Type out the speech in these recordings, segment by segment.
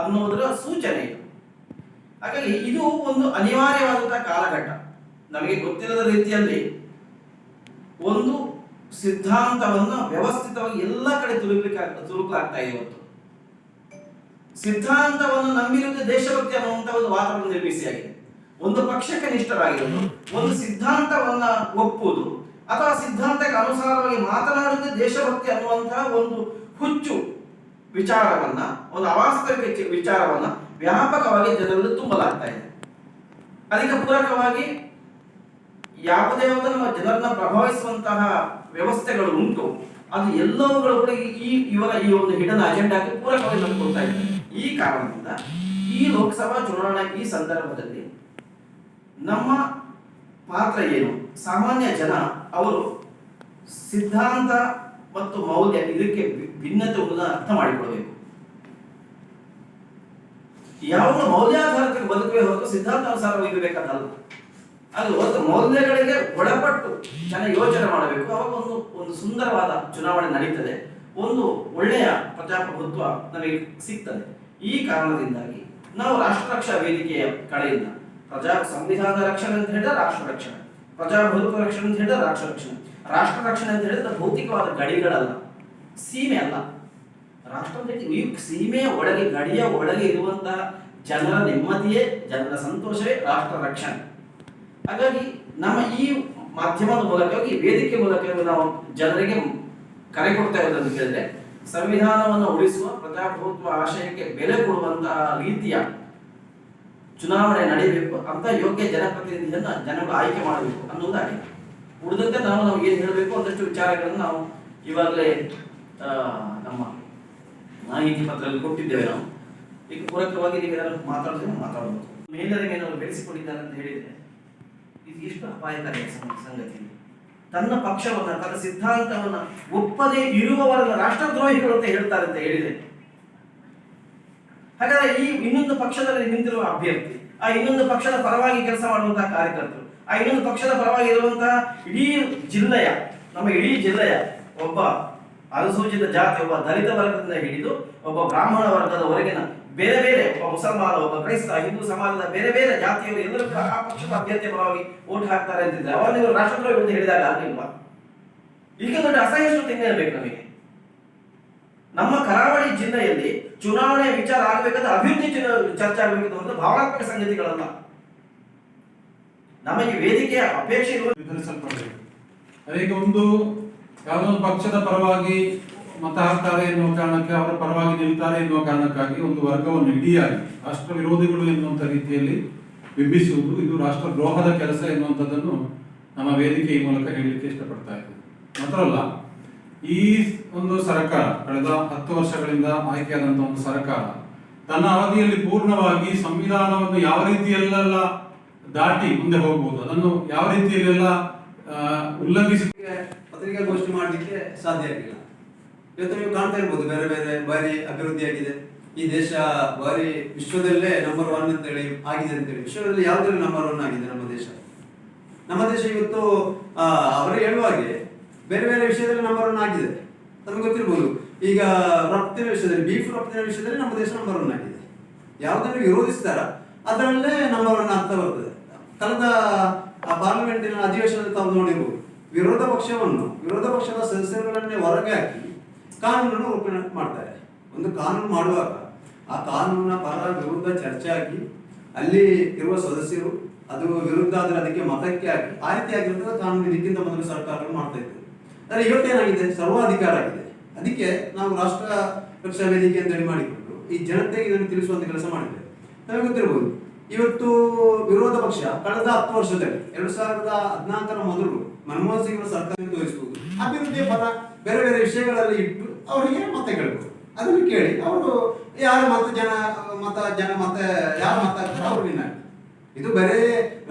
ಅನ್ನೋದರ ಸೂಚನೆ ಇದು. ಹಾಗಾಗಿ ಇದು ಒಂದು ಅನಿವಾರ್ಯವಾದಂತಹ ಕಾಲಘಟ್ಟ. ನಮಗೆ ಗೊತ್ತಿಲ್ಲದ ರೀತಿಯಲ್ಲಿ ಒಂದು ಸಿದ್ಧಾಂತವನ್ನು ವ್ಯವಸ್ಥಿತವಾಗಿ ಎಲ್ಲ ಕಡೆ ತುರುಕಲಾಗ್ತಾ ಇದೆ. ಇವತ್ತು ಸಿದ್ಧಾಂತವನ್ನು ನಂಬಿರುವುದು ದೇಶಭಕ್ತಿ ಅನ್ನುವಂತಹ ಒಂದು ವಾತಾವರಣ ನಿರ್ಮಿಸಿಯಾಗಿದೆ. ಒಂದು ಪಕ್ಷಕ್ಕೆ ನಿಷ್ಠರಾಗಿರುವುದು, ಒಂದು ಸಿದ್ಧಾಂತವನ್ನ ಒಪ್ಪುವುದು ಅಥವಾ ಸಿದ್ಧಾಂತಕ್ಕೆ ಅನುಸಾರವಾಗಿ ಮಾತನಾಡುವುದು ದೇಶಭಕ್ತಿ ಅನ್ನುವಂತಹ ಒಂದು ಹುಚ್ಚು ವಿಚಾರವನ್ನ, ಒಂದು ಅವಾಸ್ತವಿಕ ವಿಚಾರವನ್ನ ವ್ಯಾಪಕವಾಗಿ ಜನರಲ್ಲಿ ತುಂಬಲಾಗ್ತಾ ಇದೆ. ಅದಕ್ಕೆ ಪೂರಕವಾಗಿ ಯಾವುದೇ ನಮ್ಮ ಜನರನ್ನ ಪ್ರಭಾವಿಸುವಂತಹ ವ್ಯವಸ್ಥೆಗಳು ಉಂಟು, ಅದು ಎಲ್ಲವುಗಳು ಕೂಡ ಇವರ ಈ ಒಂದು ಹಿಡನ್ ಅಜೆಂಡಾಕ್ಕೆ ಪೂರಕವಾಗಿ ನಡೆದುಕೊಳ್ತಾ ಇದೆ. ಈ ಕಾರಣದಿಂದ ಈ ಲೋಕಸಭಾ ಚುನಾವಣಾ ಈ ಸಂದರ್ಭದಲ್ಲಿ ನಮ್ಮ ಪಾತ್ರ ಏನು? ಸಾಮಾನ್ಯ ಜನ ಅವರು ಸಿದ್ಧಾಂತ ಮತ್ತು ಮೌಲ್ಯ ಇದಕ್ಕೆ ಭಿನ್ನತೆ ಉಂಟು ಅರ್ಥ ಮಾಡಿಕೊಳ್ಬೇಕು. ಯಾವ ಮೌಲ್ಯಾಧಾರಕ್ಕೆ ಬದುಕುವೆ ಹೊರತು ಸಿದ್ಧಾಂತಾನುಸಾರವಾಗಿ ಇರಬೇಕಾದಲ್ಲ. ಅದು ಒಂದು ಮೌಲ್ಯಗಳಿಗೆ ಒಳಪಟ್ಟು ಜನ ಯೋಚನೆ ಮಾಡಬೇಕು. ಅವಾಗ ಒಂದು ಸುಂದರವಾದ ಚುನಾವಣೆ ನಡೀತದೆ, ಒಂದು ಒಳ್ಳೆಯ ಪ್ರಜಾಪ್ರಭುತ್ವ ನಮಗೆ ಸಿಗ್ತದೆ. ಈ ಕಾರಣದಿಂದಾಗಿ ನಾವು ರಾಷ್ಟ್ರ ರಕ್ಷಾ ವೇದಿಕೆಯ ಕಡೆಯಿಂದ ಸಂವಿಧಾನದ ರಕ್ಷಣೆ ಅಂತ ಹೇಳಿದ್ರೆ ರಾಷ್ಟ್ರ ರಕ್ಷಣೆ, ಪ್ರಜಾಪ್ರಭುತ್ವ ರಕ್ಷಣೆ ಅಂತ ಹೇಳಿದ್ರೆ ರಾಷ್ಟ್ರ ರಕ್ಷಣೆ. ರಾಷ್ಟ್ರ ರಕ್ಷಣೆ ಅಂತ ಹೇಳಿದ್ರೆ ಭೌತಿಕವಾದ ಗಡಿಗಳಲ್ಲ, ಸೀಮೆ ಅಲ್ಲ. ರಾಷ್ಟ್ರದ ಸೀಮೆಯ ಒಳಗೆ, ಗಡಿಯ ಒಳಗೆ ಇರುವಂತಹ ಜನರ ನೆಮ್ಮದಿಯೇ, ಜನರ ಸಂತೋಷವೇ ರಾಷ್ಟ್ರ ರಕ್ಷಣೆ. ಹಾಗಾಗಿ ನಮ್ಮ ಈ ಮಾಧ್ಯಮದ ಮೂಲಕವಾಗಿ, ವೇದಿಕೆ ಮೂಲಕ ನಾವು ಜನರಿಗೆ ಕರೆ ಕೊಡ್ತಾ ಇರೋದಂತ ಹೇಳಿದ್ರೆ, ಸಂವಿಧಾನವನ್ನು ಉಳಿಸುವ, ಪ್ರಜಾಪ್ರಭುತ್ವ ಆಶಯಕ್ಕೆ ಬೆಲೆ ಕೊಡುವಂತಹ ರೀತಿಯ ಚುನಾವಣೆ ನಡೀಬೇಕು ಅಂತ ಯೋಗ್ಯ ಜನಪ್ರತಿನಿಧಿಯನ್ನ ಜನಗಳು ಆಯ್ಕೆ ಮಾಡಬೇಕು ಅನ್ನೋದಾಗಿದೆ. ಉಳಿದಂತೆ ನಾವು ಏನು ಹೇಳಬೇಕು ಒಂದಷ್ಟು ವಿಚಾರಗಳನ್ನು ನಾವು ಇವಾಗಲೇ ನಮ್ಮ ಮಾಹಿತಿ ಪತ್ರದಲ್ಲಿ ಕೊಟ್ಟಿದ್ದೇವೆ. ನಾವು ಈಗ ಪೂರಕವಾಗಿ ನೀವೇನಾದ್ರು ಮಾತಾಡಬಹುದು. ಮೇಲರಿಗೆ ಏನಾದ್ರು ಬೆಳೆಸಿಕೊಂಡಿದ್ದಾರೆ ಅಂತ ಹೇಳಿದ್ರೆ ಇದು ಎಷ್ಟು ಅಪಾಯಕಾರಿ ಸಂಗತಿ. ತನ್ನ ಪಕ್ಷವನ್ನ, ತನ್ನ ಸಿದ್ಧಾಂತವನ್ನ ಒಪ್ಪದೇ ಇರುವವರನ್ನ ರಾಷ್ಟ್ರದ್ರೋಹಿಗಳು ಅಂತ ಹೇಳ್ತಾರೆ ಅಂತ ಹೇಳಿದೆ. ಹಾಗಾದ್ರೆ ಈ ಇನ್ನೊಂದು ಪಕ್ಷದಲ್ಲಿ ನಿಂತಿರುವ ಅಭ್ಯರ್ಥಿ, ಆ ಇನ್ನೊಂದು ಪಕ್ಷದ ಪರವಾಗಿ ಕೆಲಸ ಮಾಡುವಂತಹ ಕಾರ್ಯಕರ್ತರು, ಆ ಇನ್ನೊಂದು ಪಕ್ಷದ ಪರವಾಗಿ ಇರುವಂತಹ ಇಡೀ ಜಿಲ್ಲೆಯ ಒಬ್ಬ ಅನುಸೂಚಿತ ಜಾತಿ, ಒಬ್ಬ ದಲಿತ ವರ್ಗದಿಂದ ಹಿಡಿದು ಒಬ್ಬ ಬ್ರಾಹ್ಮಣ ವರ್ಗದವರೆಗಿನ ಬೇರೆ ಬೇರೆ, ಒಬ್ಬ ಮುಸಲ್ಮಾನ, ಒಬ್ಬ ಕ್ರೈಸ್ತ, ಹಿಂದೂ ಸಮಾಜದ ಬೇರೆ ಬೇರೆ ಜಾತಿಯವರು ಎಲ್ಲರೂ ಆ ಪಕ್ಷದ ಅಭ್ಯರ್ಥಿ ಪರವಾಗಿ ಓಟ್ ಹಾಕ್ತಾರೆ ಅಂತಿದ್ರೆ ಅವಾಗ ನೀವು ರಾಷ್ಟ್ರದ್ರೋಹಿ ಅಂತ ಹೇಳಿದಾಗ ಆಗಿಲ್ವಾ? ಈಗ ದೊಡ್ಡ ಅಸಹಿಷ್ಣುತೆ ಬೇಕು ನಮಗೆ. ನಮ್ಮ ಕರಾವಳಿ ಜಿಲ್ಲೆಯಲ್ಲಿ ಚುನಾವಣೆ ವಿಚಾರ ಆಗಬೇಕಾದ್ರೆ ಅಭಿವೃದ್ಧಿ ಚರ್ಚೆ ಆಗಬೇಕಿದೆ ಹೊರತು ಭಾವನಾತ್ಮಕ ಸಂಗತಿಗಳಲ್ಲ. ನಮಗೆ ವೇದಿಕೆಯ ಅಪೇಕ್ಷೆ ವಿತರಿಸಲ್ಪಡಬೇಕು. ಅದಕ್ಕೆ ಒಂದು ಯಾವುದೋ ಒಂದು ಪಕ್ಷದ ಪರವಾಗಿ ಮತ ಹಾಕ್ತಾರೆ ಎನ್ನುವ ಕಾರಣಕ್ಕೆ, ಅವರ ಪರವಾಗಿ ನಿಲ್ತಾರೆ ಎನ್ನುವ ಕಾರಣಕ್ಕಾಗಿ ಒಂದು ವರ್ಗವನ್ನು ಇಡಿಯಾಗಿ ರಾಷ್ಟ್ರ ವಿರೋಧಿಗಳು ಎನ್ನುವಂಥ ರೀತಿಯಲ್ಲಿ ಬಿಂಬಿಸುವುದು ಇದು ರಾಷ್ಟ್ರ ದ್ರೋಹದ ಕೆಲಸ ಎನ್ನುವಂಥದ್ದನ್ನು ನಮ್ಮ ವೇದಿಕೆ ಈ ಮೂಲಕ ಹೇಳಲಿಕ್ಕೆ ಇಷ್ಟಪಡ್ತಾ ಇದ್ದೇವೆ. ಮಾತ್ರವಲ್ಲ, ಈ ಒಂದು ಸರ್ಕಾರ ಕಳೆದ 10 ವರ್ಷಗಳಿಂದ ಆಯ್ಕೆಯಾದಂತಹ ಒಂದು ಸರ್ಕಾರ ತನ್ನ ಅವಧಿಯಲ್ಲಿ ಪೂರ್ಣವಾಗಿ ಸಂವಿಧಾನವನ್ನು ಯಾವ ರೀತಿಯಲ್ಲೆಲ್ಲ ದಾಟಿ ಮುಂದೆ ಹೋಗಬಹುದು, ಅದನ್ನು ಯಾವ ರೀತಿಯಲ್ಲೆಲ್ಲ ಉಲ್ಲಂಘಿಸಿ ಪತ್ರಿಕಾಗೋಷ್ಠಿ ಮಾಡಲಿಕ್ಕೆ ಸಾಧ್ಯ ಆಗಿಲ್ಲ. ಇವತ್ತು ನೀವು ಕಾಣ್ತಾ ಇರ್ಬೋದು, ಬೇರೆ ಬೇರೆ ಬಾರಿ ಅಭಿವೃದ್ಧಿ ಆಗಿದೆ ಈ ದೇಶ, ಬಾರಿ ವಿಶ್ವದಲ್ಲೇ ನಂಬರ್ 1 ಅಂತೇಳಿ ಆಗಿದೆ ಅಂತೇಳಿ. ವಿಶ್ವದಲ್ಲಿ ಯಾವುದ್ರಲ್ಲಿ ನಂಬರ್ 1 ಆಗಿದೆ ನಮ್ಮ ದೇಶ ಇವತ್ತು. ಅವರು ಹೇಳುವ ಹಾಗೆ ಬೇರೆ ಬೇರೆ ವಿಷಯದಲ್ಲಿ ನಂಬರ್ 1 ಆಗಿದೆ. ನಮಗೆ ಗೊತ್ತಿರ್ಬೋದು, ಈಗ ರಫ್ತಿನ ವಿಷಯದಲ್ಲಿ, ಬೀಫ್ ರಫ್ತಿನ ವಿಷಯದಲ್ಲಿ ನಮ್ಮ ದೇಶ ನಂಬರ್ 1 ಆಗಿದೆ. ಯಾವುದನ್ನು ವಿರೋಧಿಸ್ತಾರ ಅದರಲ್ಲೇ ನಂಬರ್ 1 ಆಗ್ತಾ ಬರ್ತದೆ. ಕಳೆದ ಪಾರ್ಲಿಮೆಂಟಿನ ಅಧಿವೇಶನದಲ್ಲಿ ತಾವು ನೋಡಿರ್ಬೋದು, ವಿರೋಧ ಪಕ್ಷದ ಸದಸ್ಯರುಗಳನ್ನೇ ಹೊರಗೆ ಹಾಕಿ ಕಾನೂನನ್ನು ರೂಪಣೆ ಮಾಡ್ತಾರೆ. ಒಂದು ಕಾನೂನು ಮಾಡುವಾಗ ಆ ಕಾನೂನಿನ ಪರ ವಿರುದ್ಧ ಚರ್ಚೆ ಆಗಿ ಅಲ್ಲಿ ಇರುವ ಸದಸ್ಯರು ಅದು ವಿರುದ್ಧ ಆದರೆ ಅದಕ್ಕೆ ಮತಕ್ಕೆ ಹಾಕಿ ಆ ರೀತಿ ಆಗಿರುತ್ತದೆ ಕಾನೂನು ಇದಕ್ಕಿಂತ ಮೊದಲು ಸರ್ಕಾರಗಳು ಮಾಡ್ತಾ ಇತ್ತು. ಆದರೆ ಇವತ್ತೇನಾಗಿದೆ, ಸರ್ವಾಧಿಕಾರ ಆಗಿದೆ. ಅದಕ್ಕೆ ನಾವು ರಾಷ್ಟ್ರ ರಕ್ಷಾ ವೇದಿಕೆ ಅಂತ ಹೇಳಿ ಮಾಡಿಕೊಂಡು ಈ ಜನತೆಗೆ ಇದನ್ನು ತಿಳಿಸುವಂತ ಕೆಲಸ ಮಾಡಿದ್ದೇವೆ. ನಮಗೆ ಗೊತ್ತಿರಬಹುದು, ಇವತ್ತು ವಿರೋಧ ಪಕ್ಷ ಕಳೆದ 10 ವರ್ಷದಲ್ಲಿ 2014ರ ಮೊದಲು ಮನಮೋಹನ್ ಸಿಂಗ್ ಸರ್ಕಾರ ತೋರಿಸಬಹುದು, ಅಭಿವೃದ್ಧಿಯ ಪರ ಬೇರೆ ಬೇರೆ ವಿಷಯಗಳಲ್ಲಿ ಇಟ್ಟು ಅವರಿಗೆ ಮತ ಕೇಳಬಹುದು. ಅದನ್ನು ಕೇಳಿ ಅವರು ಯಾರು ಯಾರು ಮಾತಾಡ್ತಾರೆ ಅವ್ರು ವಿನ್ ಆಗಿ. ಇದು ಬರೇ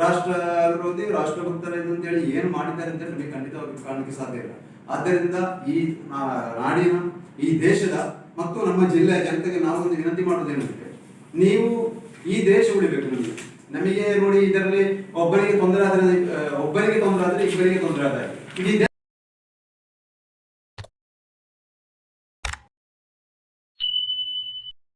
ರಾಷ್ಟ್ರ ವಿರೋಧಿ, ರಾಷ್ಟ್ರಭಕ್ತರ ಅಂತೇಳಿ ಏನು ಮಾಡಿದ್ದಾರೆ ಅಂತ ನಮಗೆ ಖಂಡಿತವಾಗಿ ಕಾಣಲಿಕ್ಕೆ ಸಾಧ್ಯ ಇಲ್ಲ. ಆದ್ದರಿಂದ ಈ ನಾಡಿನ, ಈ ದೇಶದ ಮತ್ತು ನಮ್ಮ ಜಿಲ್ಲೆಯ ಜನತೆಗೆ ನಾವು ಒಂದು ವಿನಂತಿ ಮಾಡೋದೇನಂದ್ರೆ, ನೀವು ಈ ದೇಶ ಉಳಿಬೇಕು. ನಮಗೆ ನೋಡಿ, ಇದರಲ್ಲಿ ಒಬ್ಬರಿಗೆ ತೊಂದರೆ ಆದ್ರೆ ಇಬ್ಬರಿಗೆ ತೊಂದರೆ ಆದ್ರೆ ಇಡೀ